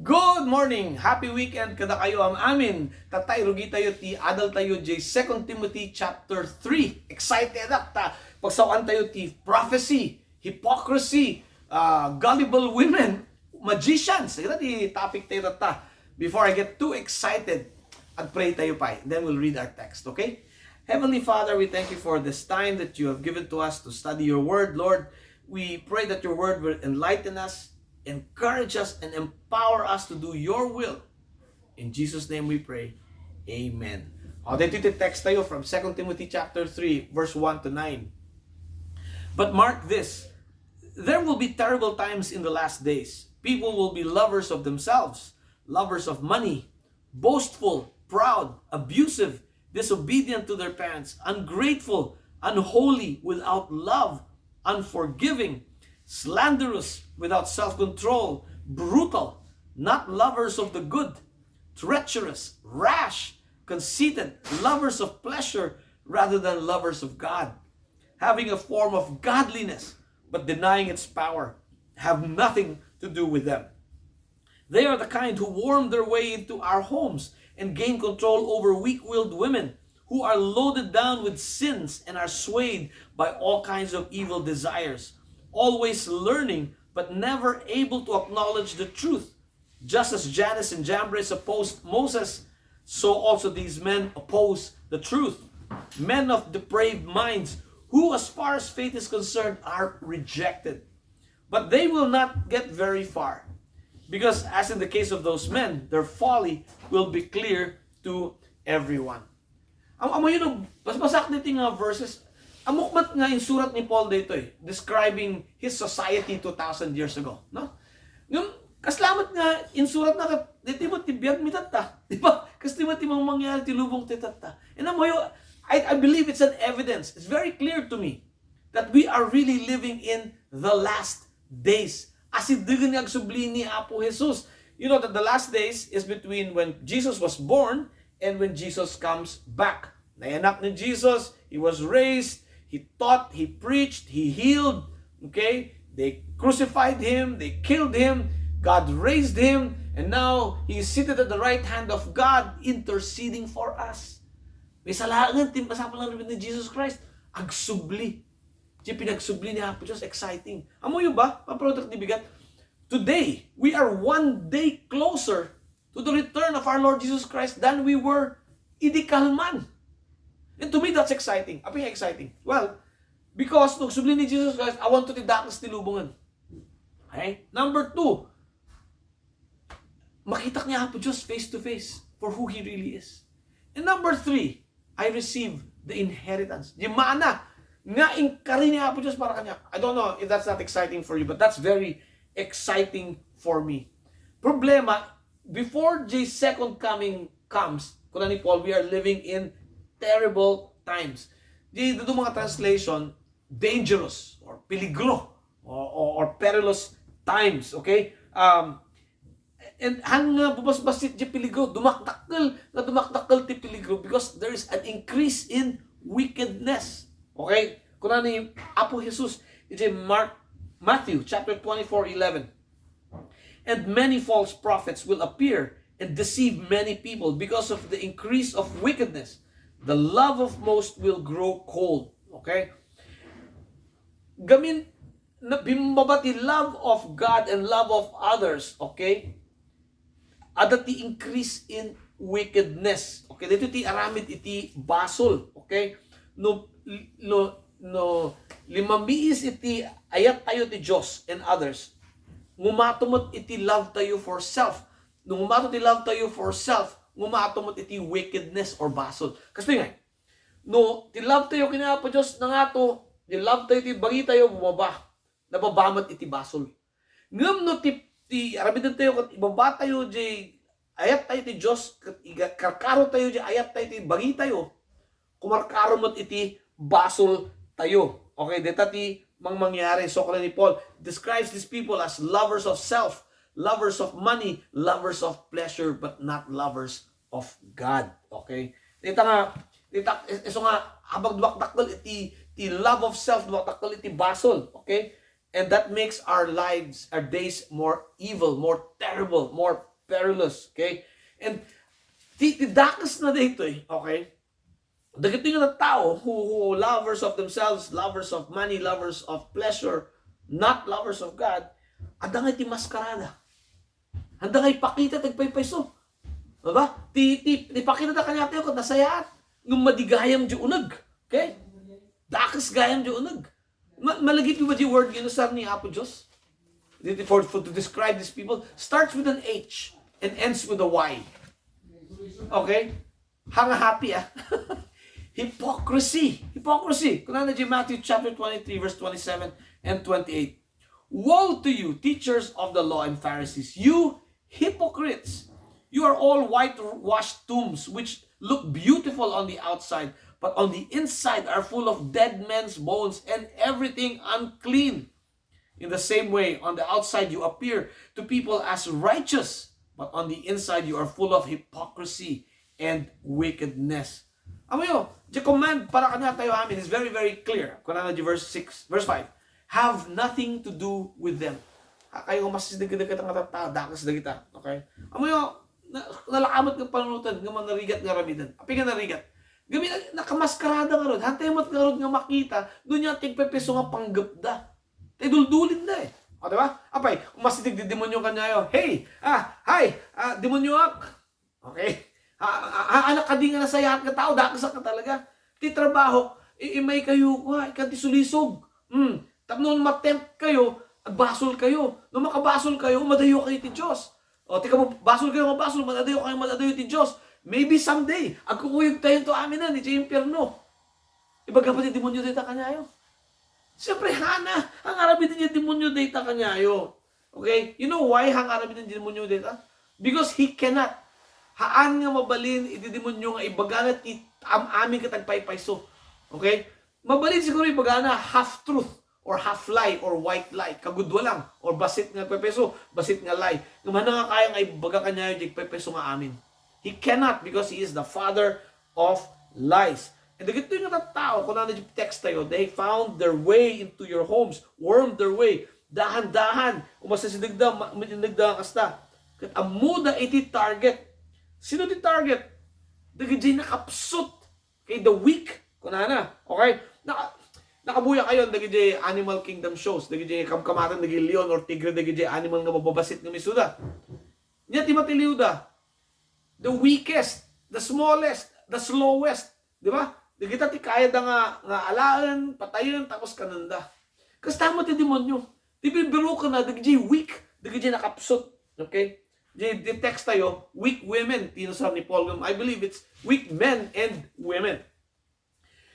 Good morning! Happy weekend kada kayo am amin. Tatay rugi tayo ti adal tayo J 2 Timothy chapter 3. Excited ta. Pagsawan tayo ti prophecy, hypocrisy, gullible women, magicians. Ito ti topic tayo ta. Before I get too excited, I'd pray tayo pa. Then we'll read our text, okay? Heavenly Father, we thank you for this time that you have given to us to study your word, Lord. We pray that your word will enlighten us, encourage us, and empower us to do your will. In Jesus' name we pray. Amen. Dito text tayo from 2 Timothy chapter 3, verse 1 to 9. But mark this, there will be terrible times in the last days. People will be lovers of themselves, lovers of money, boastful, proud, abusive, disobedient to their parents, ungrateful, unholy, without love, unforgiving, slanderous, without self-control, brutal, not lovers of the good, treacherous, rash, conceited, lovers of pleasure rather than lovers of God, having a form of godliness but denying its power, have nothing to do with them. They are the kind who worm their way into our homes and gain control over weak-willed women who are loaded down with sins and are swayed by all kinds of evil desires, always learning but never able to acknowledge the truth. Just as Jannes and Jambres opposed Moses, so also these men oppose the truth. Men of depraved minds who, as far as faith is concerned, are rejected. But they will not get very far, because as in the case of those men, their folly will be clear to everyone. Amo yun, basak nito nga verses. Amukmat nga yung surat ni Paul dito describing his society 2,000 years ago. No? Yung kaslamat nga in surat na dito mo tibiyag mitata. Di ba? Kasi mo timang mangyari tilubong titata. And amo yun, I believe it's an evidence. It's very clear to me that we are really living in the last days. As idigan nga subli ni Apo Jesus. You know that the last days is between when Jesus was born and when Jesus comes back. Nayanak ni Jesus, He was raised, He taught, He preached, He healed. Okay? They crucified Him, they killed Him, God raised Him, and now He is seated at the right hand of God, interceding for us. May salaangan, timpasapal lang ni Jesus Christ. Agsubli. Di pinagsubli ni Apo Diyos, exciting. Amo yun ba? Paproduct ni Bigat. Today, we are one day closer to the return of our Lord Jesus Christ than we were idikalman. And to me, that's exciting. Apa yung exciting? Well, because nung subli ni Jesus Christ, I want to tidakas tilubungan. Okay? Number 2, makita niya po Diyos face to face for who He really is. And number 3, I receive the inheritance. Di mana, nga inkari niya po Diyos para kanya. I don't know if that's not exciting for you, but that's very exciting for me. Problema, before J's second coming comes, kuna ni Paul, we are living in terrible times. Dito mga translation, dangerous or peligro or perilous times, okay? And hanga bubas-basit di peligro, dumakdakkel ti peligro because there is an increase in wickedness. Okay? Kuna ni Apo Jesus, it's in Matthew chapter 24:11. And many false prophets will appear and deceive many people because of the increase of wickedness. The love of most will grow cold. Okay? Gamin, bimbabati love of God and love of others. Okay? Adati increase in wickedness. Okay? Dito ti aramid iti basol. Okay? No limambiis iti ayat tayo ti Diyos and others. Ngumatumot iti love tayo for self. Nung ngumatumot iti love tayo for self, ngumatumot iti wickedness or basol. Kasi nga, no, ti love tayo kina po Diyos na nga to, ti love tayo ti bagi tayo bumaba, nababamat iti basol. Ngam no ti arabidan tayo kat ibaba tayo di ayat tayo ti Diyos, kat karkaro tayo di ayat tayo ti bagi tayo, kumarkaro mo't iti basol tayo. Okay, deta ti mangyari. So kala ni Paul describes these people as lovers of self, lovers of money, lovers of pleasure, but not lovers of God. Okay? Dito nga, habang dumakdakdal iti love of self, dumakdakdal iti basol. Okay? And that makes our lives, our days more evil, more terrible, more perilous. Okay? And dakas na dito okay? Dagito yung tao who lovers of themselves, lovers of money, lovers of pleasure, not lovers of God, adang iti maskarada. Handa kay pakita tagpaypayso. Diba? Ipakita na kanya tayo kung nasayat. Nung madigayam di unag. Okay? Dakas gayam di unag. Malagip yung ba di word ginusar ni Apo Diyos? To describe these people, starts with an H and ends with a Y. Okay? Hanga happy Hypocrisy. Hypocrisy. Kung na Matthew chapter 23 verse 27 and 28. Woe to you, teachers of the law and Pharisees, you hypocrites! You are all whitewashed tombs, which look beautiful on the outside, but on the inside are full of dead men's bones and everything unclean. In the same way, on the outside you appear to people as righteous, but on the inside you are full of hypocrisy and wickedness. Amayo, the command para kanya tayo amin is very, very clear. Kunana di verse 5. Have nothing to do with them. Kayo masisigdagdag kita nga tao, dakas na kita. Okay? Amayo, nalakamot ng panunutan, nga manarigat nga ramidan. Api nga narigat. Gami nakamaskarada nga ron. Hantay mo't nga ron nga makita, doon yung tigpepeso nga panggapda. Tay duldulin na O, diba? Apay, umasitig di demonyo kanyayo. Hey! Hi! Demonyoak! Okay? Anak ka di nga nasayat ka tao, dakas ka talaga. Ti trabaho, imay kayo, ikanti sulisog. Tapos matempt kayo, basol kayo. Nung makabasol kayo, madayo kayo ti Diyos. O, tika mo, basol kayo, madayo kayo, madayo ti Diyos. Maybe someday, agkukuyog tayo to amin na, ni Jay Impierno. Ibaga pa ti demonyo data kanyayo. Siyempre, hana, ang arabi din yung demonyo data kanyayo. Okay? You know why ang arabi din yung demonyo data? Because he cannot. Haan nga mabalin, iti demonyo nga ibagalat amin katagpaypayso. Okay? Mabalin siguro ibagana half-truth or half-lie or white lie. Kagudwa lang. Or basit nga pepeso, basit nga lie. Ngaman nga kaya nga ibaga kanyayo di pepeso nga amin. He cannot because he is the father of lies. And dagito yung tao, kung na text tayo, they found their way into your homes, wormed their way, dahan-dahan, umasisigdagda kasta. Kat amuda iti target. Sino ti target? Dagiti nakapsut kay the weak. Kung na, okay? Nakabuya kayo, dagiti animal kingdom shows, dagiti kamkamatan, dagiti leon or tigre, dagiti animal nga mababasit ng misuda. Nya ti matiliuda. The weakest, the smallest, the slowest. Di ba? Di kita ti kaya da nga alaan, patayon, tapos kananda. Kasi tama ti demonyo. Di bibiro ka na, di weak, di nakapsot. Okay? Di text tayo, weak women, tinusar ni Paul. I believe it's weak men and women.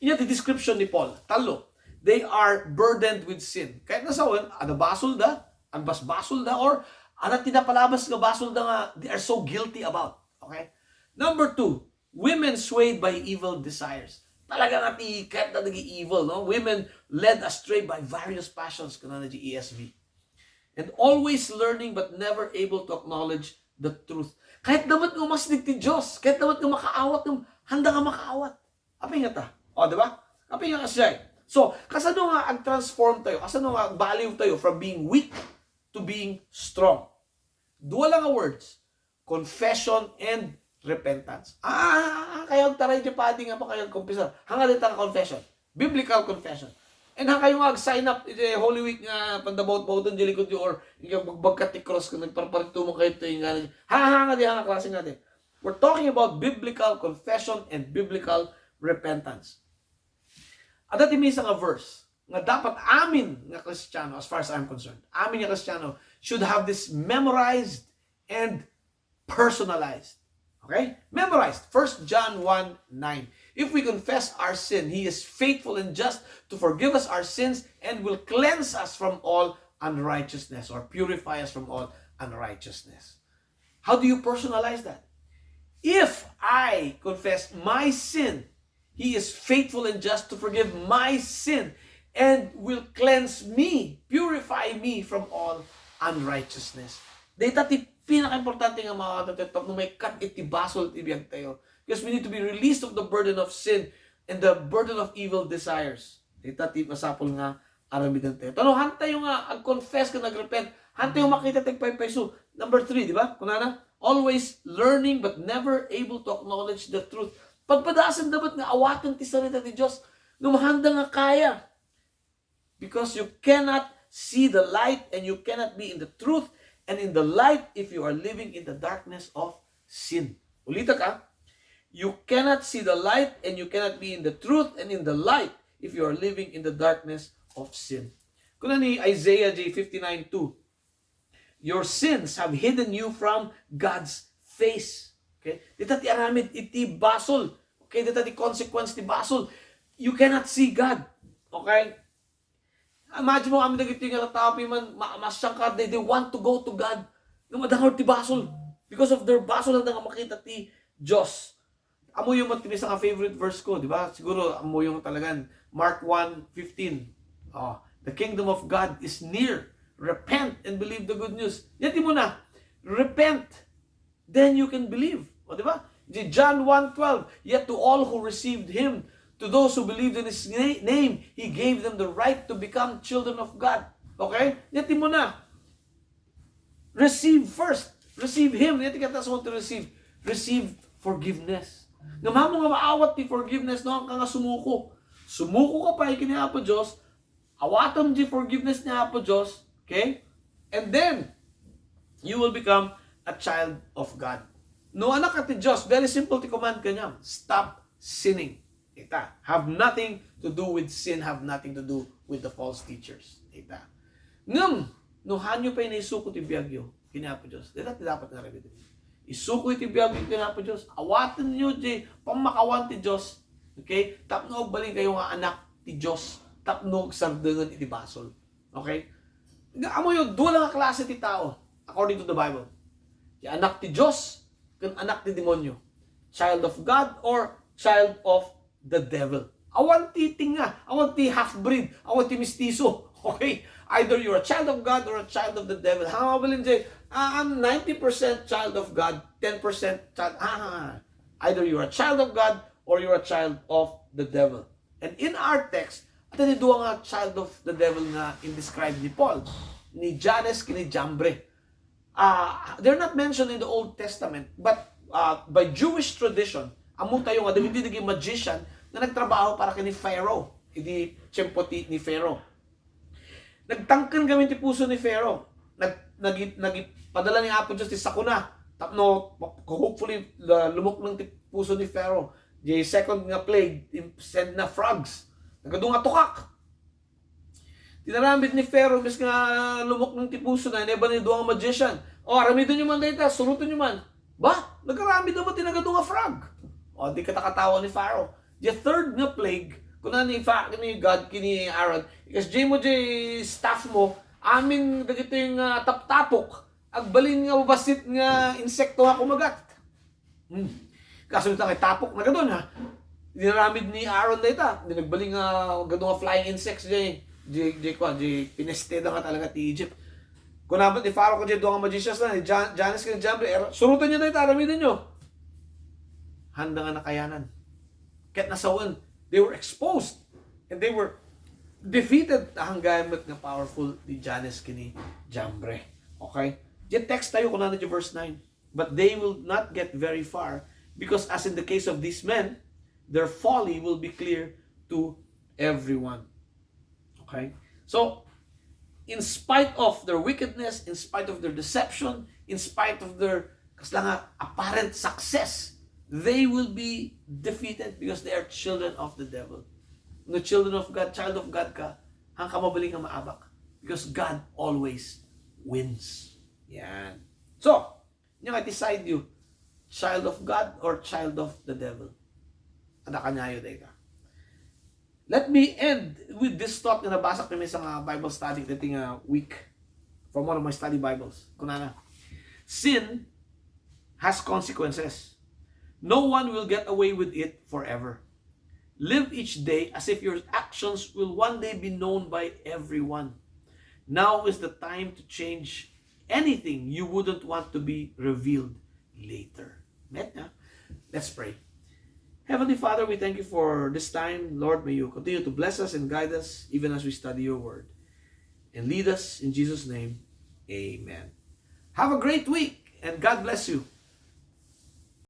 Yan ti description ni Paul. Talo. They are burdened with sin. Kahit nasawan, basol da, basbasol da, or tinapalabas nga basol da nga, they are so guilty about. Okay? Number 2, women swayed by evil desires. Talaga nga kahit na naging evil, no? Women led astray by various passions, kana na ESV. And always learning but never able to acknowledge the truth. Kahit dapat nga masdig ti Diyos, kahit dapat nga makaawat, handa nga makaawat. Api nga ta. O, di ba? Api nga siya. So, kasano nga ag-transform tayo? Kasano nga ag-value tayo from being weak to being strong? Dua lang nga words. Confession and repentance. Kayo taray di pati nga pa kayo kumpisa. Hanga din ka confession. Biblical confession. And hanga kayo nga sign up Holy Week nga pandabot-boton di likod yung or yung magbagkat ti cross kung nagparparito mo kayo ito yung gano'n. Hanga di hanga klase natin. We're talking about biblical confession and biblical repentance. At dati may isang verse nga dapat amin nga Kristiyano, as far as I'm concerned, amin nga Kristiyano should have this memorized and personalized. Okay? Memorized. 1 John 1:9. If we confess our sin, He is faithful and just to forgive us our sins and will cleanse us from all unrighteousness or purify us from all unrighteousness. How do you personalize that? If I confess my sin, He is faithful and just to forgive my sin and will cleanse me, purify me from all unrighteousness. Data ti pinaka-importante nga mga katatetop nung may kat itibasol tibiyag tayo. Because we need to be released of the burden of sin and the burden of evil desires. Data ti masapol nga aramidan tayo. Tano, hantay yung ag-confess ka, nag-repent. Hantay yung makita tagpaypayso. Number 3, di ba? Kunana, always learning but never able to acknowledge the truth. Pagpadaasan dapat nga awatan ti salita ti Diyos, numahanda nga kaya. Because you cannot see the light and you cannot be in the truth and in the light if you are living in the darkness of sin. Ulita ka, you cannot see the light and you cannot be in the truth and in the light if you are living in the darkness of sin. Kuna ni Isaiah J59:2, your sins have hidden you from God's face. Okay? Dita ti aramid iti basol. Okay? Dita ti consequence ti basol. You cannot see God. Okay? Imagine mo kami nagiti nga tao man masyang ka, they want to go to God. Numadangor ti basol. Because of their basol lang nga makita ti Diyos. Amo yung matibis ang favorite verse ko, di ba? Siguro amo yung talagan Mark 1:15. Oh, the kingdom of God is near. Repent and believe the good news. Yati mo na. Repent. Then you can believe. O, di ba? John 1:12. Yet to all who received Him, to those who believed in His name, He gave them the right to become children of God. Okay? Yati mo na. Receive first. Receive Him. Yati ka tas want to receive. Receive forgiveness. Nga mamo nga maawat ti forgiveness no ang nga sumuko. Sumuko ka pa ikini Apo Diyos. Awatom di forgiveness niya Apo Diyos. Okay? And then, you will become a child of God. No anak ka ti Diyos, very simple ti command kanya. Stop sinning. Ita. Have nothing to do with sin, have nothing to do with the false teachers. Ita. Ngam, no hanyo pa inaisuko ti biyagyo, kinapo Diyos. Dito dapat nga rin ito. Isuko iti biyagyo kinapo Diyos. Awatan nyo di pamakawan ti Diyos. Okay? Tapno baling kayo nga anak ti Diyos. Tapno sardengan iti basol. Okay? Amo yun, duwa lang ang klase ti tao, according to the Bible. Yung anak ti Diyos, kan anak ti demonyo. Child of God or child of the devil. Awan ti tinga, awan ti half-breed, awan ti mistiso. Okay? Either you're a child of God or a child of the devil. How about I'm 90% child of God, 10% child. Either you're a child of God or you're a child of the devil. And in our text, ito ni duwa nga child of the devil nga in-describe ni Paul, ni Jannes kini Jambre. They're not mentioned in the Old Testament, but by Jewish tradition, amo tayo nga, hindi naging magician na nagtrabaho para kini Pharaoh, hindi tiyempo ni Pharaoh. Nagtangkan kami ti puso ni Pharaoh. Nagpadala ni Apo Diyos ti sakuna. Tapno, hopefully, lumok ng ti puso ni Pharaoh. The second nga plague, send na frogs. Nagadung nga tukak. Tinarambit ni Pharaoh, bis nga lumok ng ti puso na, ineba ni duwang magician. O, aramidon nyo man data, surutin nyo man. Ba? Nagaramid naman tinagadung nga frog. O, di katakatawa ni Pharaoh. The third nga plague, kuna ni God, kini Aaron, because jay mo jay staff mo, amin dagito yung taptapok, agbalin nga mabasit nga insekto nga kumagat. Kasunod nga tapok na gadon ha. Dinaramid ni Aaron na ita, dinagbaling nga gadon nga flying insects jay pinesteda nga talaga ti Egypt. Kung naman ni Pharaoh ko jay doon nga magicians na, ni Jannes kini Jambre, surutan nyo na ita, aramidin nyo. Handa nga nakayanan. Kahit nasawan, they were exposed and they were defeated hanggamit nga powerful ni Jannes kini Jambre. Okay? Diyan text tayo kung ano yung verse 9. But they will not get very far because as in the case of these men, their folly will be clear to everyone. Okay? So, in spite of their wickedness, in spite of their deception, in spite of their apparent success, they will be defeated because they are children of the devil. No children of God, child of God ka, hang ka mabaling ka maabak. Because God always wins. Yan. So, yung decide you, child of God or child of the devil. Ada kanyayo day ka. Let me end with this thought na nabasa ko sa Bible study dating week from one of my study Bibles. Kunana, sin has consequences. No one will get away with it forever. Live each day as if your actions will one day be known by everyone. Now is the time to change anything you wouldn't want to be revealed later. Let's pray. Heavenly Father, we thank you for this time. Lord, may you continue to bless us and guide us even as we study your word. And lead us in Jesus' name. Amen. Have a great week and God bless you.